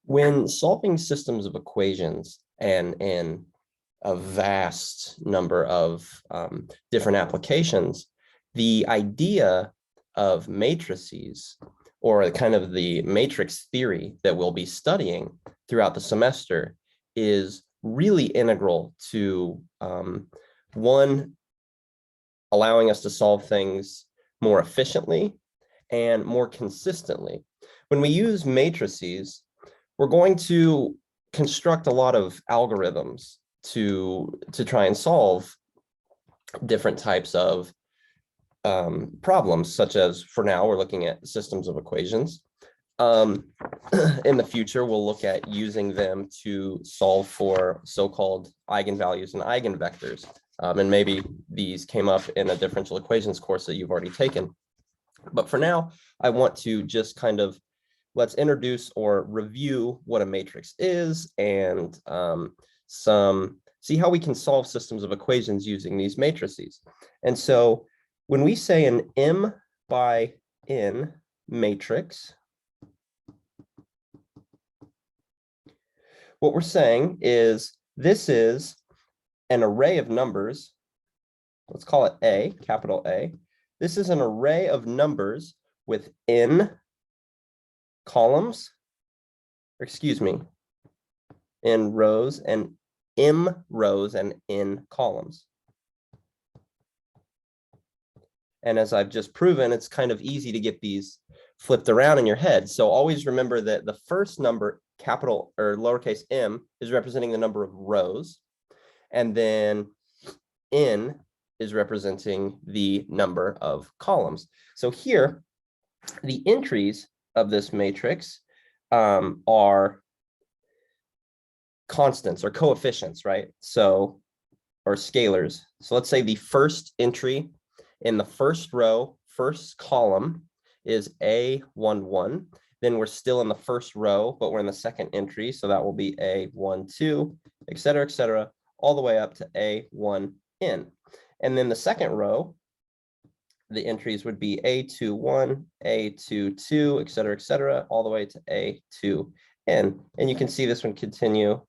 When solving systems of equations and in a vast number of different applications, the idea of matrices, or kind of the matrix theory that we'll be studying throughout the semester, is really integral to one, allowing us to solve things more efficiently and more consistently. When we use matrices, we're going to construct a lot of algorithms to try and solve different types of problems, such as, for now, we're looking at systems of equations. In the future, we'll look at using them to solve for so-called eigenvalues and eigenvectors. And maybe these came up in a differential equations course that you've already taken. But for now, I want to just kind of let's introduce or review what a matrix is and see how we can solve systems of equations using these matrices. And so when we say an M by N matrix, what we're saying is this is an array of numbers. Let's call it A, capital A. This is an array of numbers with N columns, or excuse me, N rows and M rows and N columns. And as I've just proven, it's kind of easy to get these flipped around in your head. So always remember that the first number, capital or lowercase m, is representing the number of rows. And then N is representing the number of columns. So here, the entries of this matrix are constants or coefficients, right? So, or scalars. So let's say the first entry in the first row, first column is A11. Then we're still in the first row, but we're in the second entry. So that will be A12, et cetera, all the way up to A1n. And then the second row, the entries would be A21, A22, et cetera, all the way to A2n. And you can see this one continue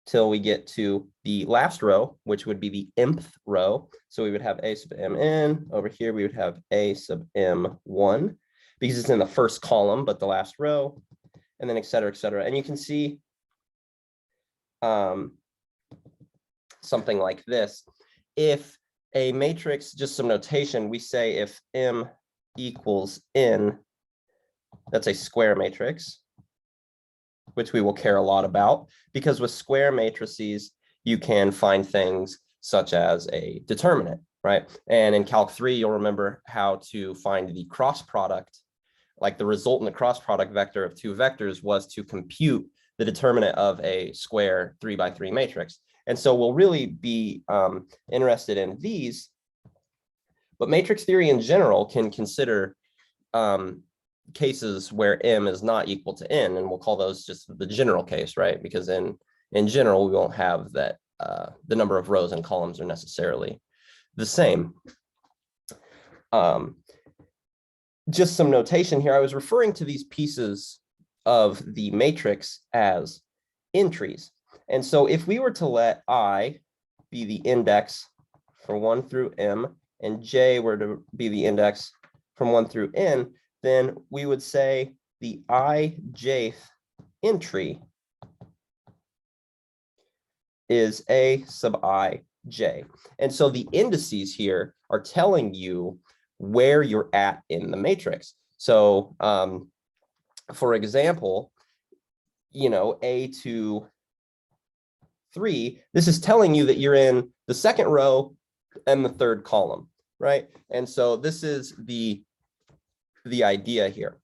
till we get to the last row, which would be the mth row. So we would have A sub mn. Over here, we would have A sub m1, because it's in the first column, but the last row, and then et cetera, et cetera. And you can see something like this. If a matrix, just some notation, we say if M equals N, that's a square matrix, which we will care a lot about, because with square matrices, you can find things such as a determinant, right? And in Calc 3, you'll remember how to find the cross product, like the resultant cross product vector of two vectors was to compute the determinant of a square 3x3 matrix. And so we'll really be interested in these, but matrix theory in general can consider cases where M is not equal to N, and we'll call those just the general case, right? Because in general, we won't have that the number of rows and columns are necessarily the same. Just some notation here. I was referring to these pieces of the matrix as entries. And so if we were to let I be the index from 1 through M, and J were to be the index from 1 through N, then we would say the ijth entry is A sub ij. And so the indices here are telling you where you're at in the matrix. So for example, you know, A to 3, this is telling you that you're in the second row and the third column, right? And so this is the idea here.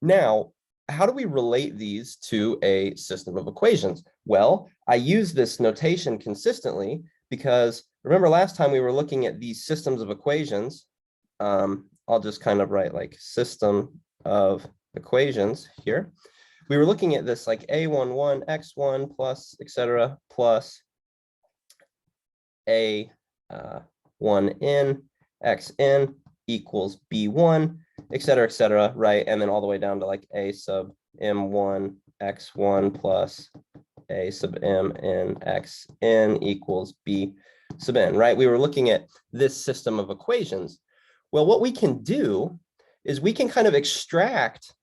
Now, how do we relate these to a system of equations? Well, I use this notation consistently because remember last time we were looking at these systems of equations. I'll just kind of write like system of equations here. We were looking at this like A11, X1 plus, et cetera, plus A1n, Xn equals B1, et cetera, right? And then all the way down to like A sub M1 x1 plus a sub m in xn equals b sub n, right? We were looking at this system of equations. Well, what we can do is we can kind of extract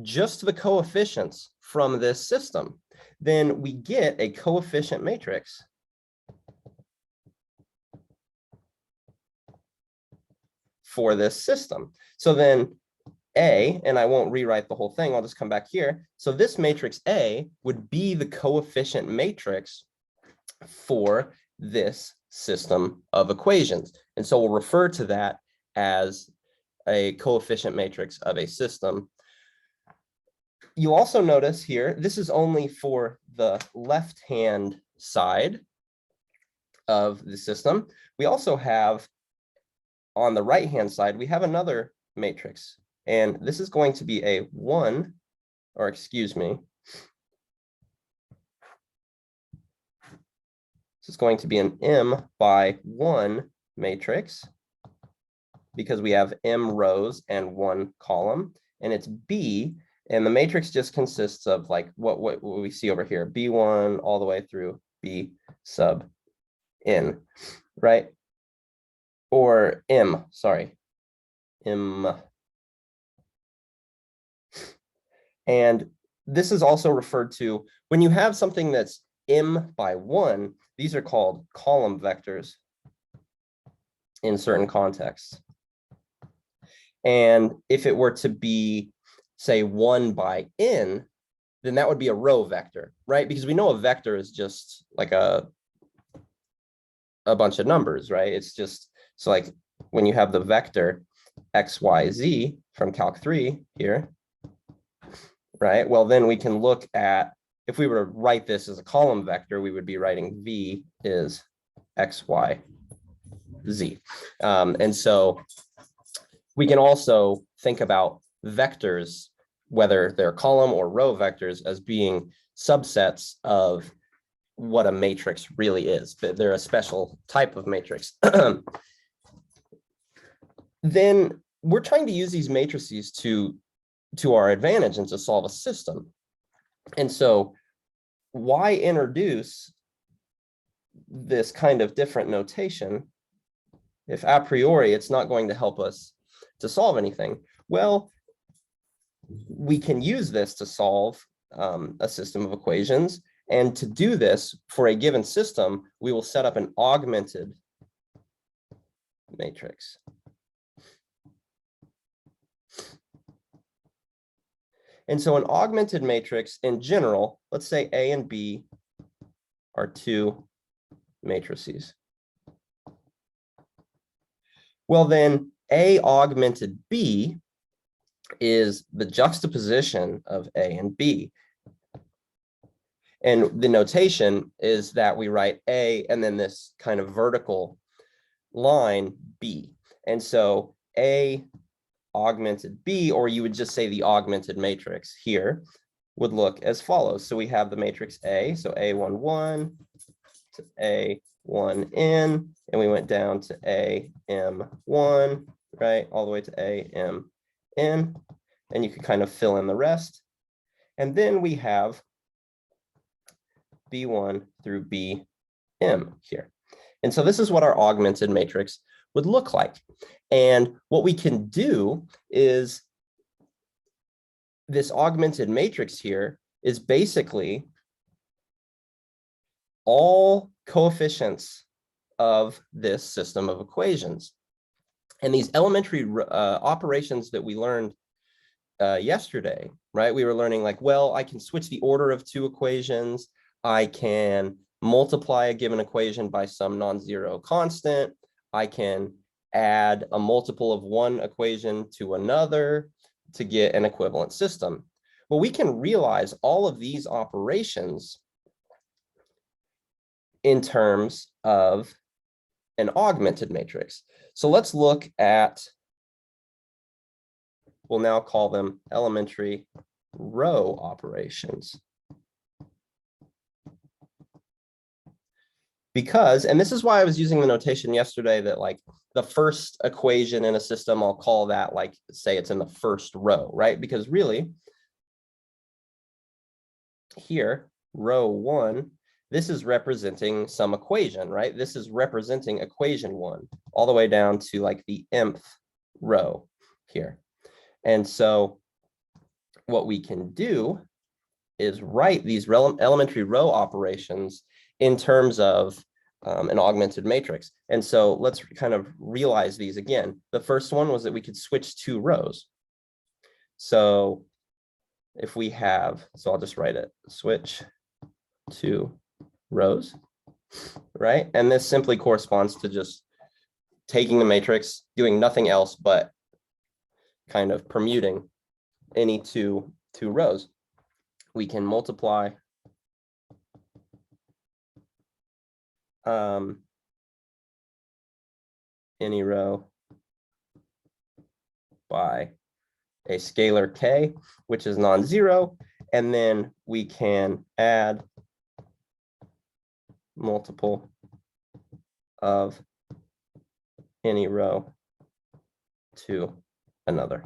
just the coefficients from this system. Then we get a coefficient matrix for this system. So then A, and I won't rewrite the whole thing, I'll just come back here. So this matrix A would be the coefficient matrix for this system of equations. And so we'll refer to that as a coefficient matrix of a system. You also notice here, this is only for the left-hand side of the system. We also have, on the right-hand side, we have another matrix. And this is going to be a 1, or excuse me. This is going to be an m by 1 matrix because we have m rows and 1 column, and it's B, and the matrix just consists of like what we see over here, B1 all the way through B sub n, right? Or M, sorry, M. And this is also referred to when you have something that's m by 1, these are called column vectors in certain contexts. And if it were to be, say, 1 by n, then that would be a row vector, right? Because we know a vector is just like a bunch of numbers, right? It's just, so like when you have the vector x, y, z from Calc 3 here, right? Well, then we can look at, if we were to write this as a column vector, we would be writing v is x, y, z. And so we can also think about vectors, whether they're column or row vectors, as being subsets of what a matrix really is. They're a special type of matrix. Then we're trying to use these matrices to our advantage and to solve a system. And so why introduce this kind of different notation if a priori it's not going to help us to solve anything? Well, we can use this to solve a system of equations. And to do this for a given system, we will set up an augmented matrix. And so an augmented matrix in general, let's say A and B are 2 matrices. Well, then A augmented B is the juxtaposition of A and B. And the notation is that we write A and then this kind of vertical line B. And so A augmented B, or you would just say the augmented matrix here, would look as follows. So we have the matrix A, so A11 to A1n, and we went down to AM1, right, all the way to AMn, and you can kind of fill in the rest. And then we have B1 through BM here. And so this is what our augmented matrix would look like. And what we can do is this augmented matrix here is basically all coefficients of this system of equations. And these elementary operations that we learned yesterday, right? We were learning like, well, I can switch the order of 2 equations. I can multiply a given equation by some non-zero constant. I can add a multiple of one equation to another to get an equivalent system. Well, we can realize all of these operations in terms of an augmented matrix. So let's look at, we'll now call them elementary row operations. Because, and this is why I was using the notation yesterday that like the first equation in a system, I'll call that like, say it's in the first row, right? Because really, here, row 1, this is representing some equation, right? This is representing equation 1 all the way down to like the mth row here. And so what we can do is write these elementary row operations in terms of an augmented matrix. And so let's kind of realize these again. The first one was that we could switch 2 rows. So if we have, so I'll just write it, switch 2 rows, right? And this simply corresponds to just taking the matrix, doing nothing else but kind of permuting any two rows. We can multiply any row by a scalar k, which is non-zero, and then we can add multiple of any row to another.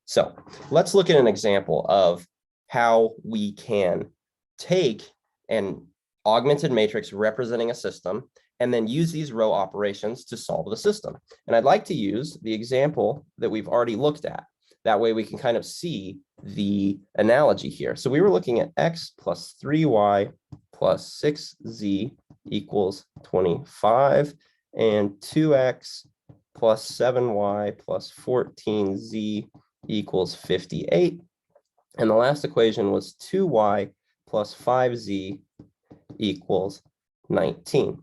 So let's look at an example of how we can take an augmented matrix representing a system and then use these row operations to solve the system. And I'd like to use the example that we've already looked at. That way we can kind of see the analogy here. So we were looking at x plus 3y plus 6z equals 25 and 2x plus 7y plus 14z equals 58. And the last equation was 2y plus 5z equals 19.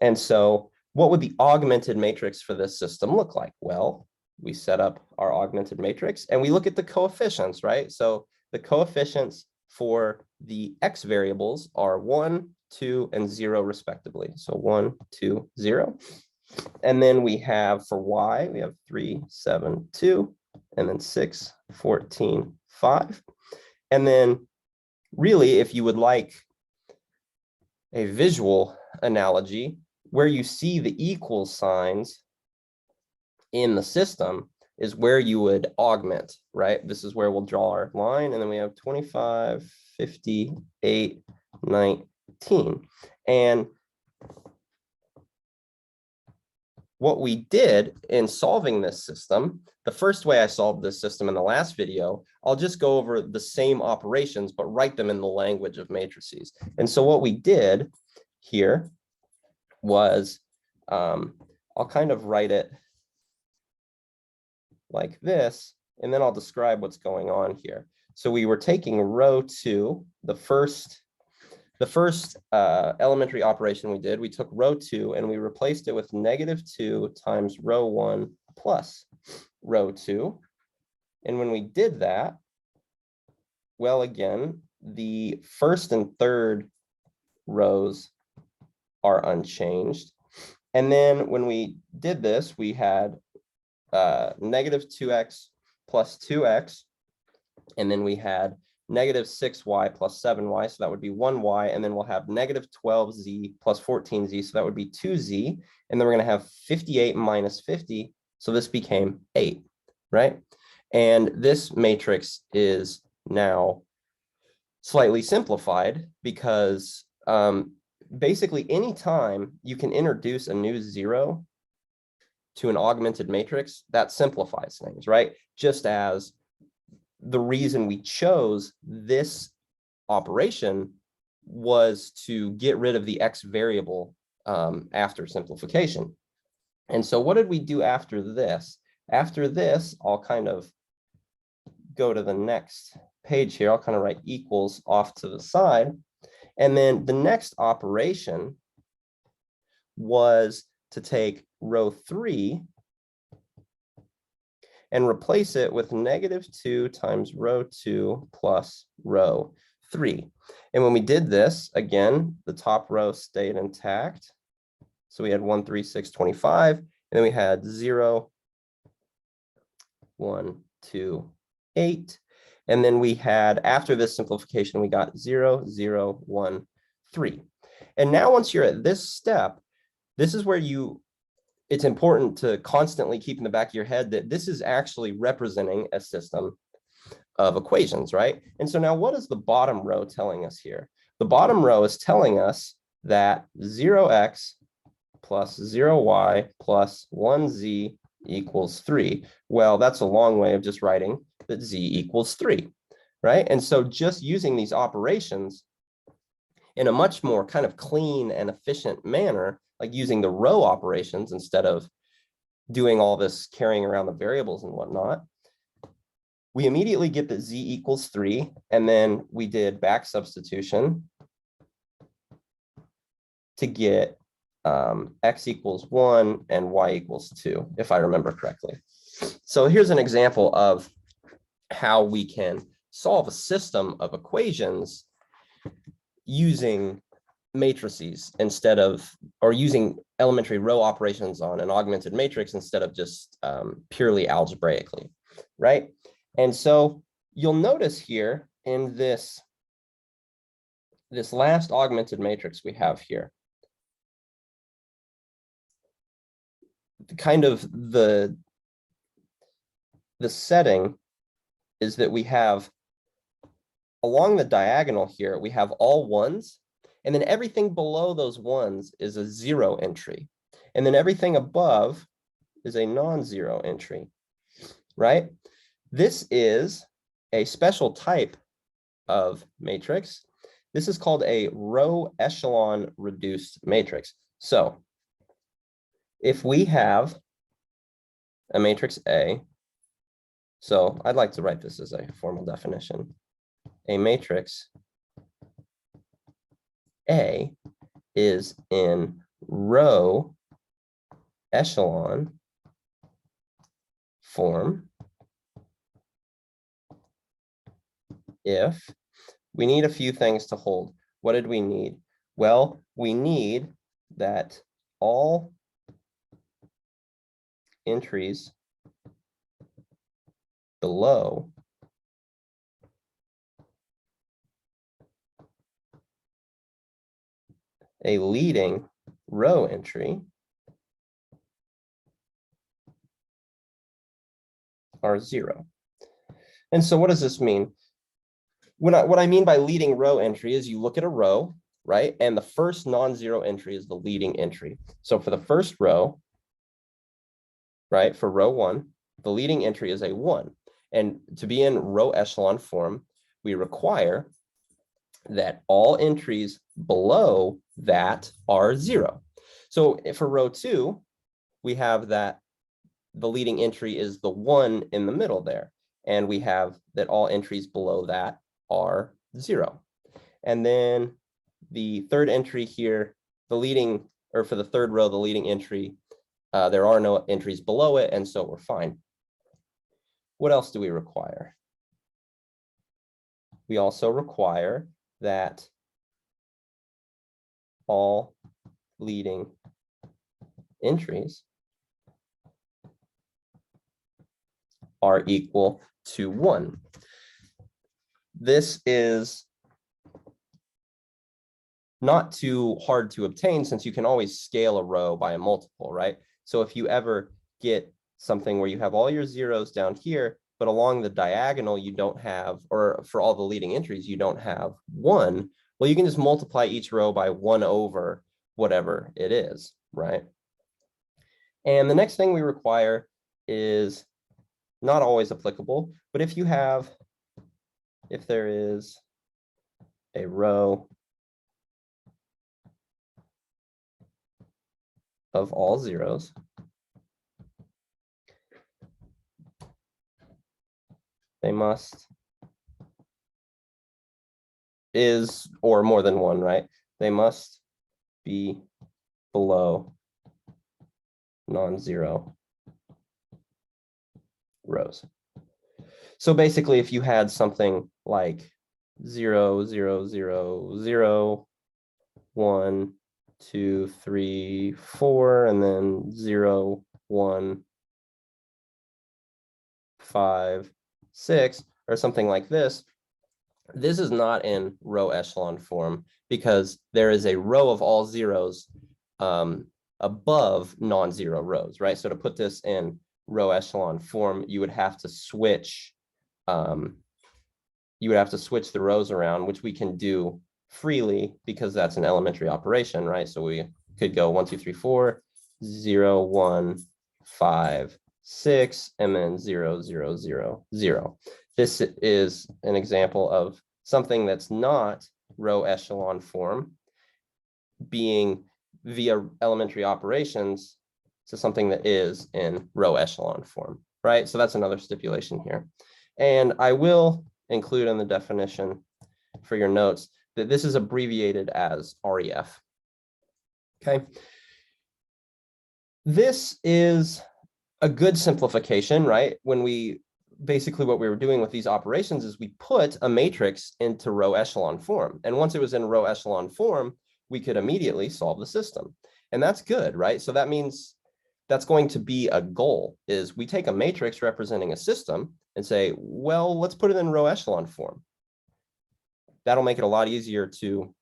And so what would the augmented matrix for this system look like? Well, we set up our augmented matrix and we look at the coefficients, right? So the coefficients for the x variables are 1, 2, and 0 respectively. So 1, 2, 0. And then we have for y, we have 3, 7, 2, and then 6, 14, 5. And then really, if you would like a visual analogy, where you see the equal signs in the system is where you would augment, right? This is where we'll draw our line, and then we have 25, 58, 19. And what we did in solving this system, the first way I solved this system in the last video, I'll just go over the same operations, but write them in the language of matrices. And so what we did here was, I'll kind of write it like this, and then I'll describe what's going on here. So we were taking row 2, the first elementary operation we did, we took row 2 and we replaced it with -2 times row 1 plus row 2. And when we did that, well, again, the first and third rows are unchanged. And then when we did this, we had -2x plus 2x, and then we had -6y plus 7y, so that would be 1y, and then we'll have -12z plus 14z, so that would be 2z, and then we're going to have 58 minus 50, so this became 8, right? And this matrix is now slightly simplified because basically any time you can introduce a new 0 to an augmented matrix, that simplifies things, right? Just as the reason we chose this operation was to get rid of the x variable after simplification. And so what did we do after this? After this, I'll kind of go to the next page here. I'll kind of write equals off to the side. And then the next operation was to take row 3 and replace it with -2 times row 2 plus row 3. And when we did this, again, the top row stayed intact. So we had 1, 3, 6, 25, and then we had 0, 1, 2, 8. And then we had, after this simplification, we got 0, 0, 1, 3. And now once you're at this step, this is where it's important to constantly keep in the back of your head that this is actually representing a system of equations, right? And so now what is the bottom row telling us here? The bottom row is telling us that 0x plus 0y plus 1z equals 3. Well, that's a long way of just writing that z equals 3, right? And so just using these operations in a much more kind of clean and efficient manner, like using the row operations instead of doing all this carrying around the variables and whatnot, we immediately get that z equals 3, and then we did back substitution to get x equals 1 and y equals 2, if I remember correctly. So here's an example of how we can solve a system of equations using matrices instead of, or using elementary row operations on an augmented matrix instead of just purely algebraically, right? And so you'll notice here in this last augmented matrix we have here, kind of the setting is that we have along the diagonal here, we have all ones, and then everything below those ones is a 0 entry. And then everything above is a non-zero entry, right? This is a special type of matrix. This is called a row echelon reduced matrix. So if we have a matrix A, so I'd like to write this as a formal definition. A matrix A is in row echelon form if we need a few things to hold. What did we need? Well, we need that all entries below a leading row entry are 0. And so what does this mean? What I mean by leading row entry is you look at a row, right? And the first non-zero entry is the leading entry. So for the first row, right, for row 1, the leading entry is a 1. And to be in row echelon form, we require that all entries below that are 0. So for row 2, we have that the leading entry is the 1 in the middle there. And we have that all entries below that are 0. And then the third entry here, the leading, or for the third row, the leading entry, there are no entries below it, and so we're fine. What else do we require? We also require that all leading entries are equal to 1. This is not too hard to obtain since you can always scale a row by a multiple, right? So if you ever get something where you have all your zeros down here, but along the diagonal you don't have, or for all the leading entries, you don't have 1, well, you can just multiply each row by 1 over whatever it is, right? And the next thing we require is not always applicable, but if there is a row of all zeros, they must is, or more than 1, right? They must be below non-zero rows. So basically, if you had something like 0, 0, 0, 0, 1, 2, 3, 4, and then 0, 1, 5, 6, or something like this, this is not in row echelon form because there is a row of all zeros above non-zero rows, right? So to put this in row echelon form, you would have to switch you would have to switch the rows around, which we can do freely because that's an elementary operation, right? So we could go 1, 2, 3, 4, 0, 1, 5, 6, and then 0, 0, 0, 0. This is an example of something that's not row echelon form being via elementary operations to something that is in row echelon form, right? So that's another stipulation here. And I will include in the definition for your notes that this is abbreviated as REF. Okay. This is a good simplification, right? When we basically what we were doing with these operations is we put a matrix into row echelon form. And once it was in row echelon form, we could immediately solve the system. And that's good, right? So that means that's going to be a goal, is we take a matrix representing a system and say, well, let's put it in row echelon form. That'll make it a lot easier to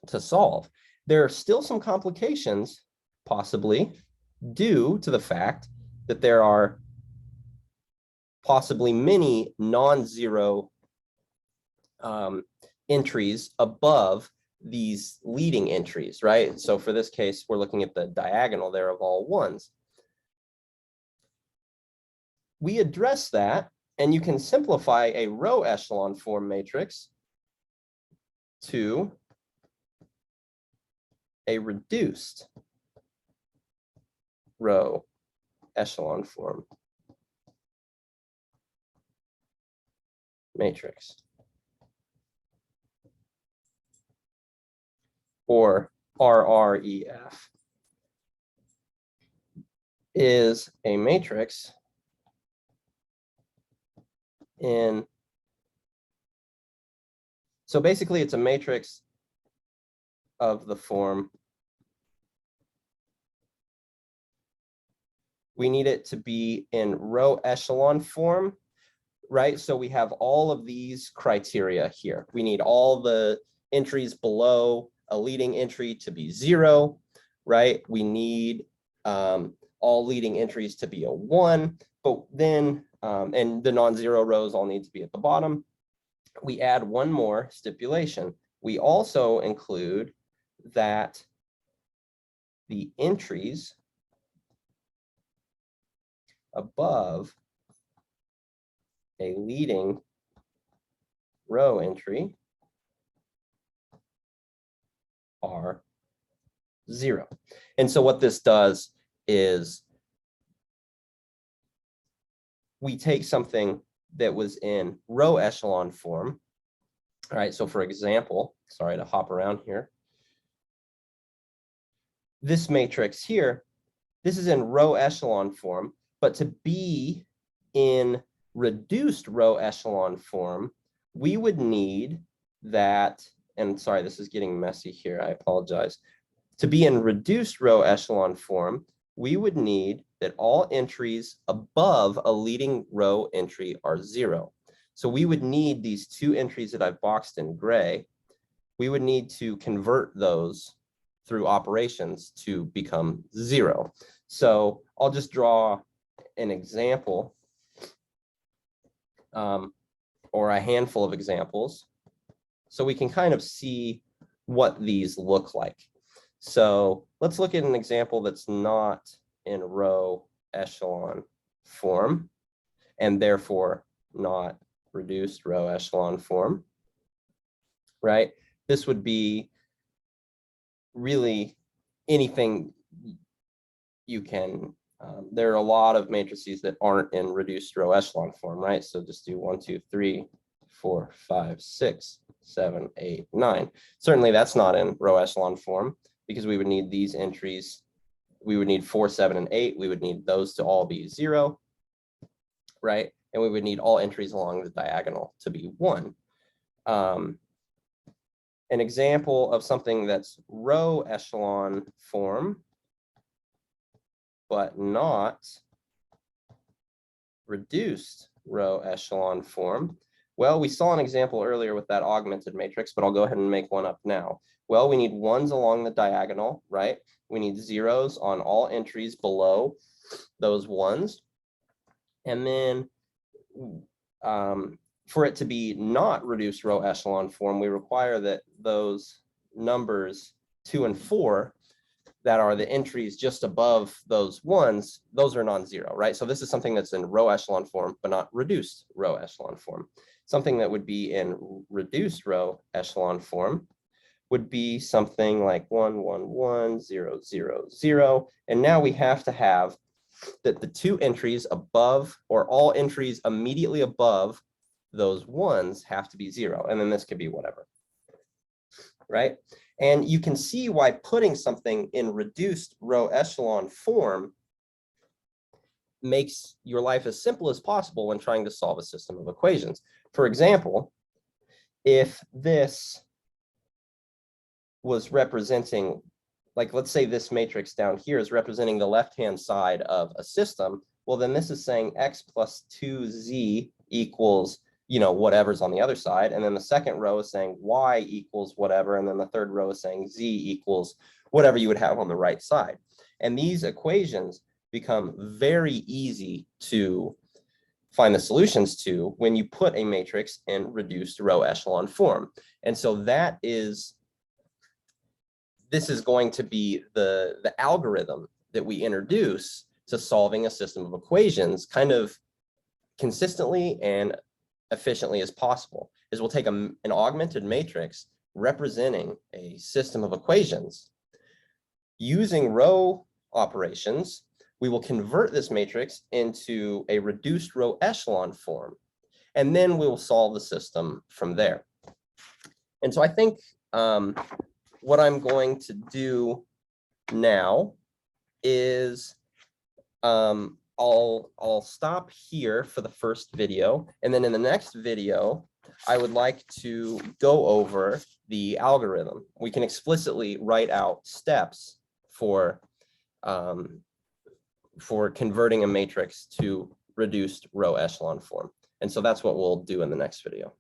solve. There are still some complications, possibly, due to the fact that there are possibly many non-zero entries above these leading entries, right? So for this case, we're looking at the diagonal there of all ones. We address that, and you can simplify a row echelon form matrix to a reduced row echelon form matrix, or RREF, is a matrix in, so basically it's a matrix of the form, we need it to be in row echelon form, right? So we have all of these criteria here. We need all the entries below a leading entry to be 0, right? We need all leading entries to be a 1, but then, and the non-zero rows all need to be at the bottom. We add one more stipulation. We also include that the entries above a leading row entry are 0. And so what this does is we take something that was in row echelon form. All right, so for example, sorry to hop around here. This matrix here, this is in row echelon form, but to be in reduced row echelon form, we would need that, and sorry, this is getting messy here, I apologize. To be in reduced row echelon form, we would need that all entries above a leading row entry are 0. So we would need these two entries that I've boxed in gray. We would need to convert those through operations to become 0. So I'll just draw an example, or a handful of examples, so we can kind of see what these look like. So let's look at an example that's not in row echelon form, and therefore not reduced row echelon form, right? This would be really anything you can, there are a lot of matrices that aren't in reduced row echelon form, right? So just do 1, 2, 3, 4, 5, 6, 7, 8, 9. Certainly that's not in row echelon form because we would need these entries. We would need 4, 7, and 8. We would need those to all be 0, right? And we would need all entries along the diagonal to be 1. An example of something that's row echelon form, but not reduced row echelon form. Well, we saw an example earlier with that augmented matrix, but I'll go ahead and make one up now. Well, we need 1s along the diagonal, right? We need 0s on all entries below those 1s. And then For it to be not reduced row echelon form, we require that those numbers 2 and 4 that are the entries just above those ones, those are non-zero, right? So this is something that's in row echelon form, but not reduced row echelon form. Something that would be in reduced row echelon form would be something like 1, 1, 1, 0, 0, 0. And now we have to have that the two entries above, or all entries immediately above those ones, have to be 0. And then this could be whatever, right? And you can see why putting something in reduced row echelon form makes your life as simple as possible when trying to solve a system of equations. For example, if this was representing, like, let's say this matrix down here is representing the left-hand side of a system, well, then this is saying x plus 2z equals, you know, whatever's on the other side. And then the second row is saying y equals whatever. And then the third row is saying z equals whatever you would have on the right side. And these equations become very easy to find the solutions to when you put a matrix in reduced row echelon form. And so this is going to be the algorithm that we introduce to solving a system of equations kind of consistently and efficiently as possible. Is we'll take an augmented matrix representing a system of equations. Using row operations, we will convert this matrix into a reduced row echelon form, and then we will solve the system from there. And so I think what I'm going to do now is I'll stop here for the first video, and then in the next video, I would like to go over the algorithm. We can explicitly write out steps for converting a matrix to reduced row echelon form. And so that's what we'll do in the next video.